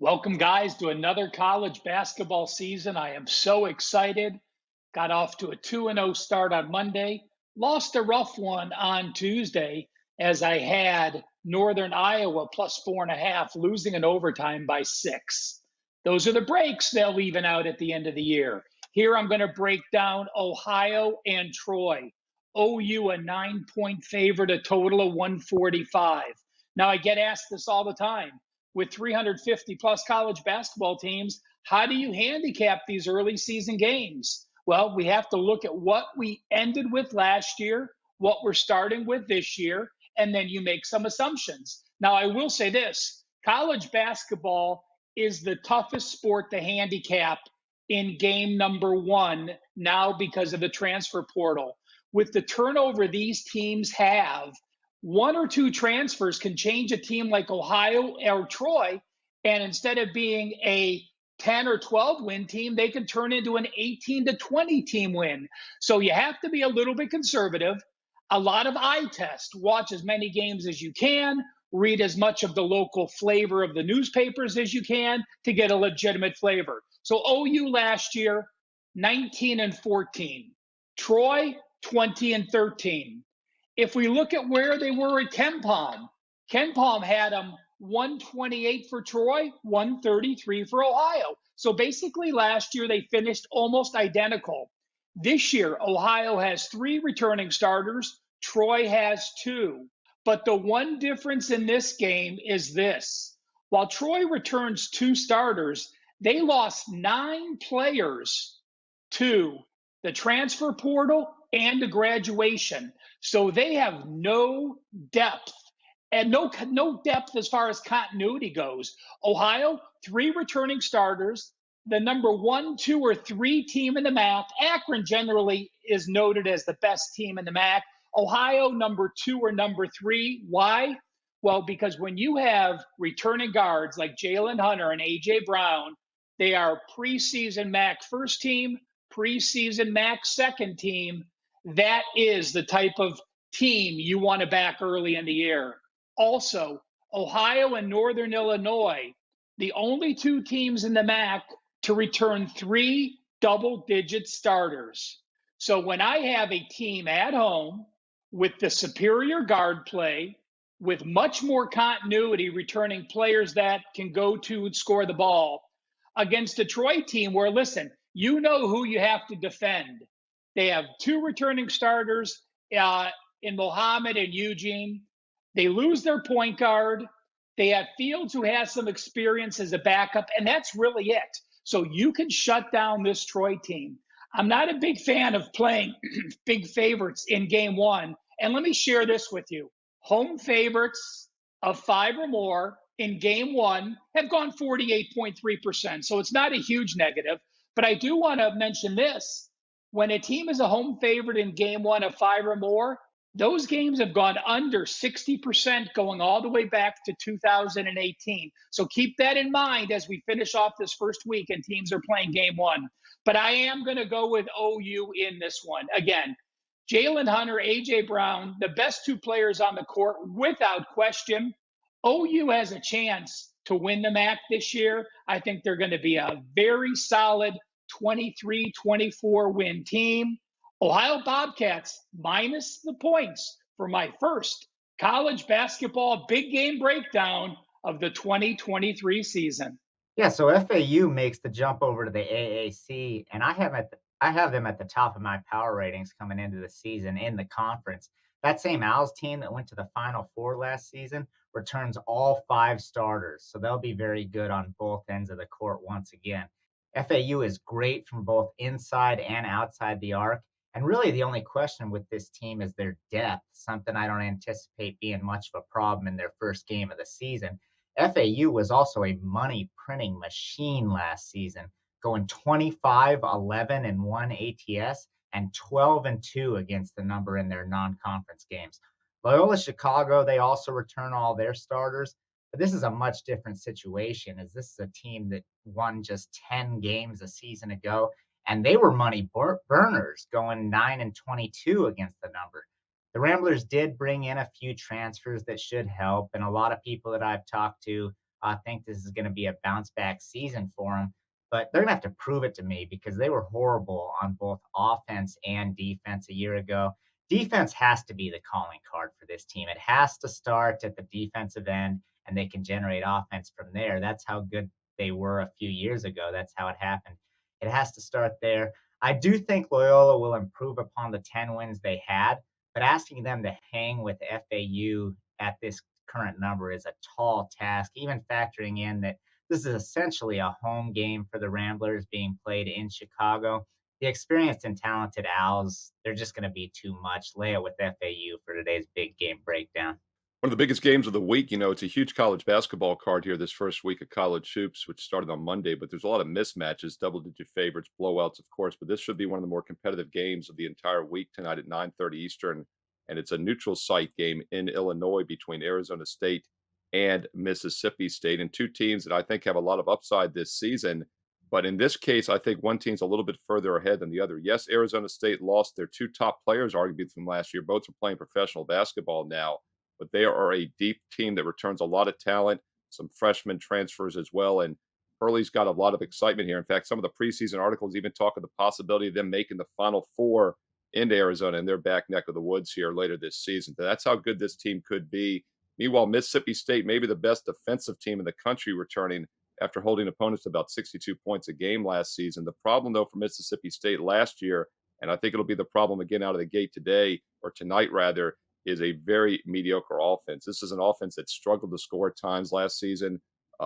Welcome, guys, to another college basketball season. I am so excited. Got off to a 2-0 start on Monday, lost a rough one on Tuesday as I had Northern Iowa plus 4.5, losing in overtime by 6. Those are the breaks they'll even out at the end of the year. Here I'm going to break down Ohio and Troy. OU a 9-point favorite, a total of 145. Now, I get asked this all the time. With 350 plus college basketball teams, how do you handicap these early season games? Well, we have to look at what we ended with last year, what we're starting with this year, and then you make some assumptions. Now, I will say this, college basketball is the toughest sport to handicap in game number 1 now because of the transfer portal. With the turnover these teams have, 1 or 2 transfers can change a team like Ohio or Troy, and instead of being a 10 or 12 win team, they can turn into an 18 to 20 team win. So you have to be a little bit conservative. A lot of eye test. Watch as many games as you can. Read as much of the local flavor of the newspapers as you can to get a legitimate flavor. So OU last year, 19 and 14. Troy, 20 and 13. If we look at where they were at KenPom had them 128 for Troy, 133 for Ohio. So basically last year they finished almost identical. This year, Ohio has 3 returning starters. Troy has 2. But the one difference in this game is this. While Troy returns 2 starters, they lost 9 players to the transfer portal and to graduation. So they have no depth and no depth as far as continuity goes. Ohio, 3 returning starters, the number 1, 2, or 3 team in the MAC. Akron generally is noted as the best team in the MAC. Ohio, number 2 or number 3. Why? Well, because when you have returning guards like Jalen Hunter and A.J. Brown, they are preseason MAC first team, preseason MAC second team. That is the type of team you want to back early in the year. Also, Ohio and Northern Illinois, the only 2 teams in the MAC to return 3 double-digit starters. So when I have a team at home with the superior guard play, with much more continuity, returning players that can go to and score the ball, against a Troy team where, listen, you know who you have to defend. They have 2 returning starters in Mohammed and Eugene. They lose their point guard. They have Fields, who has some experience as a backup, and that's really it. So you can shut down this Troy team. I'm not a big fan of playing big favorites in game 1. And let me share this with you. Home favorites of 5 or more in game 1 have gone 48.3%. So it's not a huge negative. But I do want to mention this. When a team is a home favorite in game 1 of 5 or more, those games have gone under 60% going all the way back to 2018. So keep that in mind as we finish off this first week and teams are playing game 1. But I am going to go with OU in this one. Again, Jalen Hunter, A.J. Brown, the best 2 players on the court without question. OU has a chance to win the MAC this year. I think they're going to be a very solid 23-24 win team. Ohio Bobcats minus the points for my first college basketball big game breakdown of the 2023 season. Yeah, so FAU makes the jump over to the AAC, and I have them at the top of my power ratings coming into the season in the conference. That same Owls team that went to the Final Four last season returns all 5 starters, so they'll be very good on both ends of the court once again. FAU is great from both inside and outside the arc, and really the only question with this team is their depth, something I don't anticipate being much of a problem in their first game of the season. FAU was also a money printing machine last season, going 25-11-1 ATS and 12-2 against the number in their non-conference games. Loyola Chicago, they also return all their starters, but this is a much different situation, as this is a team that won just 10 games a season ago, and they were money burners, going 9-22 against the number. The Ramblers did bring in a few transfers that should help, and a lot of people that I've talked to I think this is going to be a bounce back season for them, but they're going to have to prove it to me because they were horrible on both offense and defense a year ago. Defense has to be the calling card for this team. It has to start at the defensive end, and they can generate offense from there. That's how good they were a few years ago. That's how it happened. It has to start there. I do think Loyola will improve upon the 10 wins they had, but asking them to hang with FAU at this current number is a tall task, even factoring in that this is essentially a home game for the Ramblers being played in Chicago. The experienced and talented Owls, they're just going to be too much. Lay it with FAU for today's big game breakdown. One of the biggest games of the week, it's a huge college basketball card here this first week of college hoops, which started on Monday, but there's a lot of mismatches, double-digit favorites, blowouts, of course, but this should be one of the more competitive games of the entire week tonight at 9:30 Eastern, and it's a neutral site game in Illinois between Arizona State and Mississippi State, and two teams that I think have a lot of upside this season. But in this case, I think one team's a little bit further ahead than the other. Yes, Arizona State lost their two top players, arguably from last year. Both are playing professional basketball now, but they are a deep team that returns a lot of talent, some freshman transfers as well. And Hurley's got a lot of excitement here. In fact, some of the preseason articles even talk of the possibility of them making the Final Four into Arizona in their back neck of the woods here later this season. So that's how good this team could be. Meanwhile, Mississippi State, maybe the best defensive team in the country, returning after holding opponents to about 62 points a game last season. The problem, though, for Mississippi State last year, and I think it'll be the problem again out of the gate today, or tonight rather, is a very mediocre offense. This is an offense that struggled to score at times last season,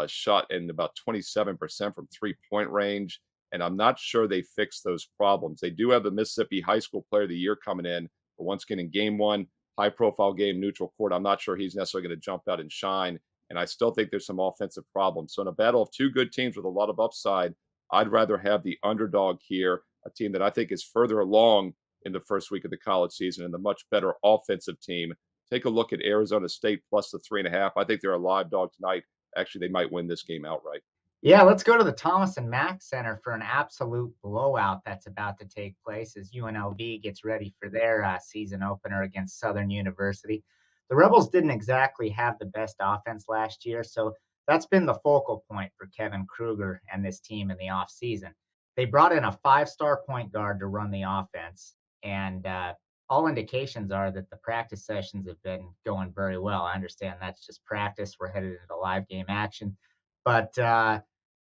shot in about 27% from 3-point range. And I'm not sure they fixed those problems. They do have the Mississippi High School Player of the Year coming in, but once again, in game one, high profile game, neutral court, I'm not sure he's necessarily going to jump out and shine. And I still think there's some offensive problems. So, in a battle of two good teams with a lot of upside, I'd rather have the underdog here, a team that I think is further along in the first week of the college season and the much better offensive team. Take a look at Arizona State plus the 3.5. I think they're a live dog tonight. Actually, they might win this game outright. Yeah, let's go to the Thomas and Mack Center for an absolute blowout that's about to take place as UNLV gets ready for their season opener against Southern University. The Rebels didn't exactly have the best offense last year, so that's been the focal point for Kevin Kruger and this team in the offseason. They brought in a five-star point guard to run the offense, and all indications are that the practice sessions have been going very well. I understand that's just practice. We're headed into live game action, but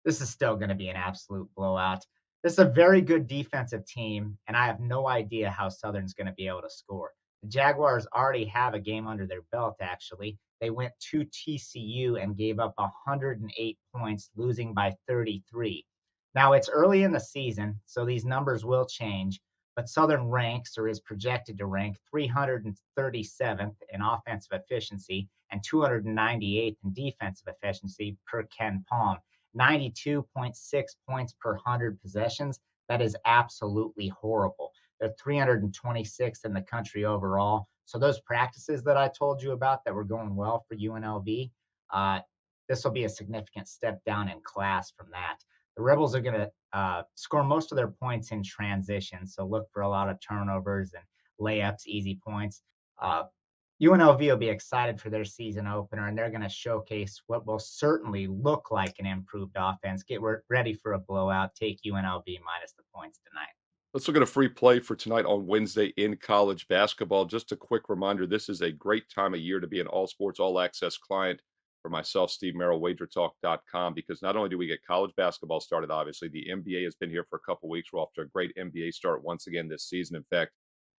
this is still going to be an absolute blowout. This is a very good defensive team, and I have no idea how Southern's going to be able to score. The Jaguars already have a game under their belt, actually. They went to TCU and gave up 108 points, losing by 33. Now, it's early in the season, so these numbers will change, but Southern ranks or is projected to rank 337th in offensive efficiency and 298th in defensive efficiency per Ken Palm. 92.6 points per 100 possessions. That is absolutely horrible. They're 326th in the country overall. So those practices that I told you about that were going well for UNLV, this will be a significant step down in class from that. The Rebels are going to score most of their points in transition, so look for a lot of turnovers and layups, easy points. UNLV will be excited for their season opener, and they're going to showcase what will certainly look like an improved offense. Get ready for a blowout. Take UNLV minus the points tonight. Let's look at a free play for tonight on Wednesday in college basketball. Just a quick reminder, this is a great time of year to be an all sports, all access client for myself, Steve Merril, WagerTalk.com, because not only do we get college basketball started, obviously, the NBA has been here for a couple weeks. We're off to a great NBA start once again this season. In fact,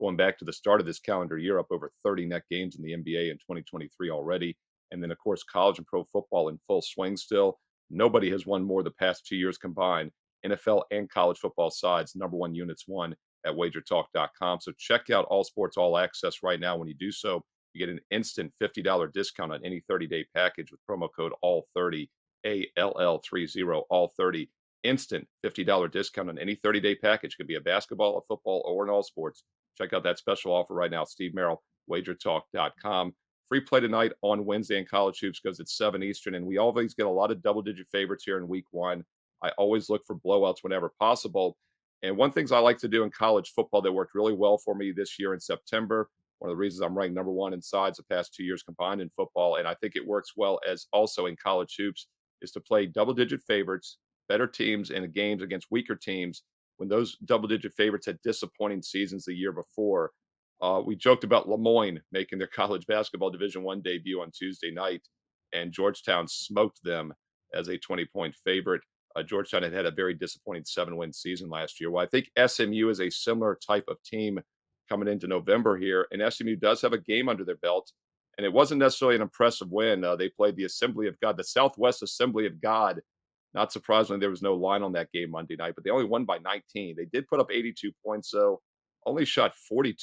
going back to the start of this calendar year, up over 30 net games in the NBA in 2023 already. And then, of course, college and pro football in full swing still. Nobody has won more the past 2 years combined. NFL and college football sides, number one units won at wagertalk.com. So check out All Sports All Access right now. When you do so, you get an instant $50 discount on any 30-day package with promo code ALL30, ALL30, ALL30. Instant $50 discount on any 30-day package. Could be a basketball, a football, or an all sports. Check out that special offer right now. Steve Merril, wagertalk.com. Free play tonight on Wednesday in college hoops goes at 7 Eastern, and we always get a lot of double-digit favorites here in week one. I always look for blowouts whenever possible. And one things I like to do in college football that worked really well for me this year in September One of the reasons I'm ranked number one in sides the past 2 years combined in football. And I think it works well as also in college hoops is to play double-digit favorites, better teams in games against weaker teams when those double-digit favorites had disappointing seasons the year before. We joked about Lemoyne making their college basketball Division I debut on Tuesday night, and Georgetown smoked them as a 20-point favorite. Georgetown had a very disappointing 7-win season last year. Well, I think SMU is a similar type of team coming into November here, and SMU does have a game under their belt, and it wasn't necessarily an impressive win. They played the Assembly of God, the Southwest Assembly of God. Not surprisingly, there was no line on that game Monday night, but they only won by 19. They did put up 82 points, though, only shot 42%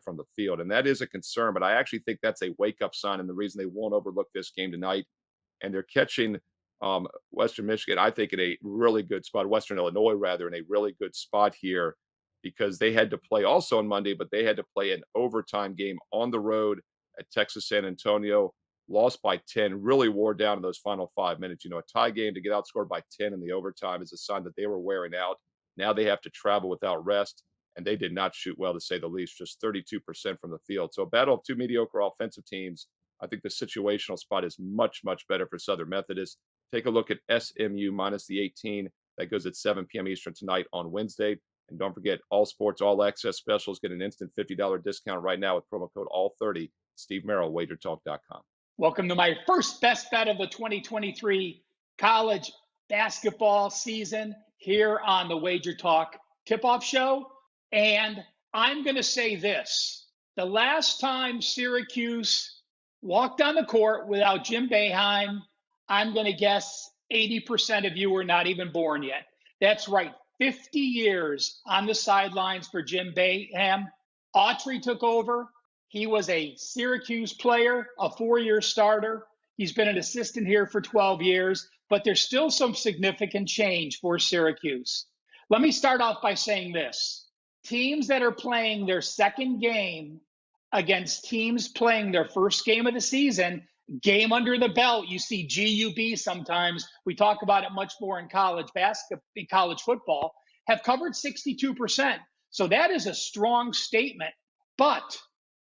from the field, and that is a concern, but I actually think that's a wake-up sign and the reason they won't overlook this game tonight. And they're catching Western Michigan, I think, in a really good spot, Western Illinois, rather, in a really good spot here because they had to play also on Monday, but they had to play an overtime game on the road at Texas San Antonio, lost by 10, really wore down in those final 5 minutes. A tie game to get outscored by 10 in the overtime is a sign that they were wearing out. Now they have to travel without rest, and they did not shoot well, to say the least, just 32% from the field. So a battle of two mediocre offensive teams. I think the situational spot is much, much better for Southern Methodist. Take a look at SMU minus the 18. That goes at 7 p.m. Eastern tonight on Wednesday. And don't forget, all sports, all access specials get an instant $50 discount right now with promo code ALL30. Steve Merril, WagerTalk.com. Welcome to my first best bet of the 2023 college basketball season here on the Wager Talk tip-off show. And I'm going to say this. The last time Syracuse walked on the court without Jim Boeheim, I'm going to guess 80% of you were not even born yet. That's right, 50 years on the sidelines for Jim Boeheim. Autry took over. He was a Syracuse player, a 4-year starter. He's been an assistant here for 12 years, but there's still some significant change for Syracuse. Let me start off by saying this. Teams that are playing their second game against teams playing their first game of the season, game under the belt. You see GUB sometimes. We talk about it much more in college basketball, in college football, have covered 62%. So that is a strong statement. But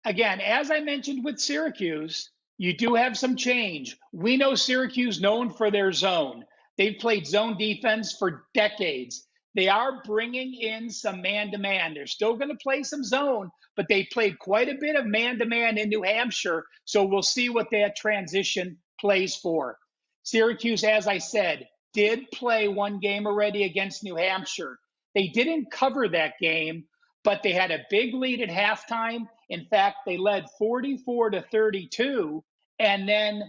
again, as I mentioned with Syracuse, you do have some change. We know Syracuse known for their zone. They've played zone defense for decades. They are bringing in some man-to-man. They're still going to play some zone, but they played quite a bit of man-to-man in New Hampshire, so we'll see what that transition plays for. Syracuse, as I said, did play one game already against New Hampshire. They didn't cover that game, but they had a big lead at halftime. In fact, they led 44-32 and then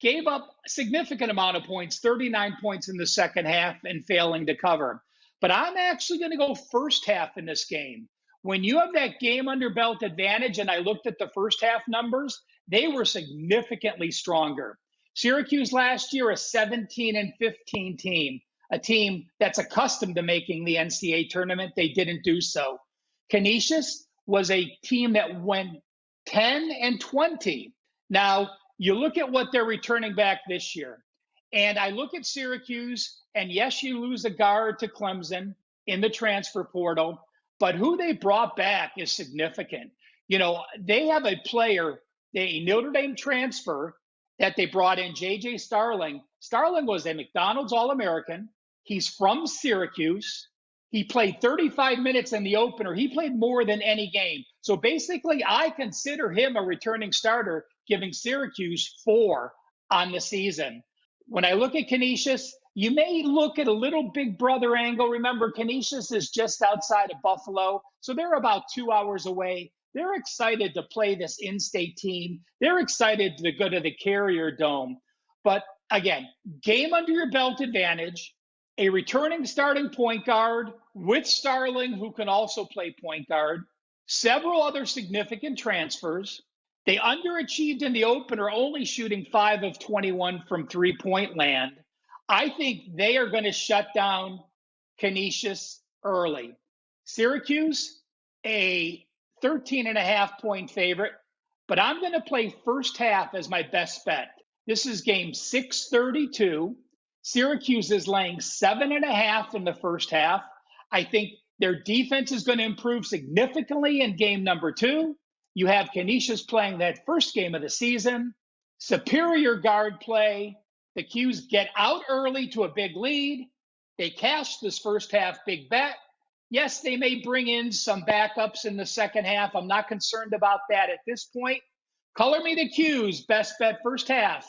gave up a significant amount of points, 39 points in the second half, and failing to cover. But I'm actually going to go first half in this game. When you have that game under belt advantage, and I looked at the first half numbers, they were significantly stronger. Syracuse last year, a 17-15 team, a team that's accustomed to making the NCAA tournament. They didn't do so. Canisius was a team that went 10-20. Now, you look at what they're returning back this year, and I look at Syracuse, and yes, you lose a guard to Clemson in the transfer portal, but who they brought back is significant. They have a player, a Notre Dame transfer that they brought in, J.J. Starling. Starling was a McDonald's All-American. He's from Syracuse. He played 35 minutes in the opener. He played more than any game. So basically, I consider him a returning starter, giving Syracuse 4 on the season. When I look at Canisius, you may look at a little big brother angle. Remember, Canisius is just outside of Buffalo, so they're about 2 hours away. They're excited to play this in-state team. They're excited to go to the Carrier Dome. But again, game under your belt advantage, a returning starting point guard with Starling, who can also play point guard, several other significant transfers. They underachieved in the opener, only shooting 5 of 21 from three-point land. I think they are going to shut down Canisius early. Syracuse, a 13.5-point favorite, but I'm going to play first half as my best bet. This is game 632. Syracuse is laying 7.5 in the first half. I think their defense is going to improve significantly in game number 2. You have Canisius playing that first game of the season. Superior guard play. The Qs get out early to a big lead. They cash this first half big bet. Yes, they may bring in some backups in the second half. I'm not concerned about that at this point. Color me the Qs. Best bet first half